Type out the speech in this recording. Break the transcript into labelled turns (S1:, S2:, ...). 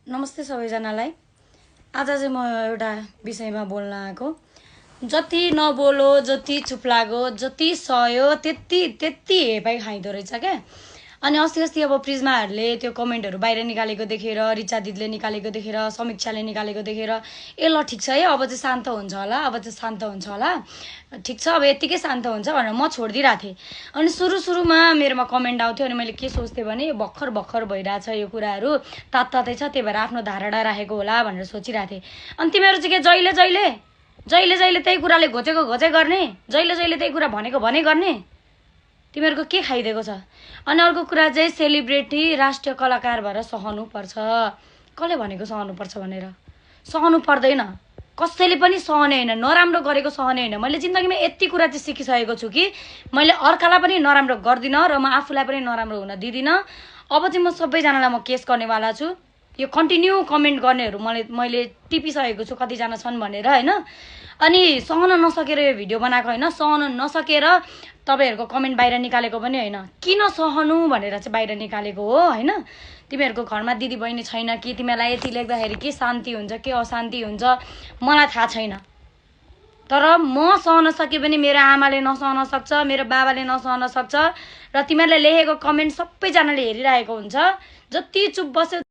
S1: नमस्ते सबैजनालाई। आज चाहिँ म एउटा विषयमा बोल्न आएको। जति नबोलो, जति चुप लागो, जति सह्यो त्यति त्यति हेपाइ खाइदो रहेछ क्या। अनि अस्ति अब प्रिज्माहरूले त्यो कमेन्टहरू बाहिर निकालेको देखेर, रिचा दिदीले निकालेको देखेर, समीक्षाले निकालेको देखेर ए ल ठिक छ है, अब चाहिँ शान्त हुन्छ होला, अब चाहिँ शान्त हुन्छ होला, ठिक छ अब यत्तिकै शान्त हुन्छ भनेर म छोडिदिरहेको थिएँ। अनि सुरुमा मेरोमा कमेन्ट आउँथ्यो अनि मैले के सोच्थेँ भने भर्खर भइरहेछ यो कुराहरू, तातै छ, त्यही भएर आफ्नो धारणा राखेको होला भनेर सोचिरहेको थिएँ। अनि तिमीहरू चाहिँ के जहिले त्यही कुराले घोचेको गर्ने, जहिले त्यही कुरा भनेको भने गर्ने, तिमीहरूको के खाइदिएको छ? अनि अर्को कुरा चाहिँ सेलिब्रेटी राष्ट्रिय कलाकार भएर सहनुपर्छ। कसले भनेको सहनुपर्छ भनेर? सहनु पर्दैन, कसैले पनि सहने होइन, नराम्रो गरेको सहने होइन। मैले जिन्दगीमा यति कुरा चाहिँ सिकिसकेको छु कि मैले अर्कालाई पनि नराम्रो गर्दिनँ र म आफूलाई पनि नराम्रो हुन दिदिनँ। अब चाहिँ म सबैजनालाई म केस गर्नेवाला छु। यो कन्टिन्यू कमेन्ट गर्नेहरू मैले टिपिसकेको छु कतिजना छन् भनेर होइन। अनि सहन नसकेर यो भिडियो बनाएको होइन, सहन नसकेर तपाईँहरूको कमेन्ट बाहिर निकालेको पनि होइन। किन सहनु भनेर चाहिँ बाहिर निकालेको हो होइन। तिमीहरूको घरमा दिदी बहिनी छैन कि? तिमीहरूलाई यति लेख्दाखेरि के शान्ति हुन्छ के अशान्ति हुन्छ मलाई थाहा छैन। तर म सहन सके पनि मेरो आमाले नसहन सक्छ, मेरो बाबाले नसहन सक्छ। र तिमीहरूले लेखेको कमेन्ट सबैजनाले हेरिरहेको हुन्छ। जति चुप बस्यो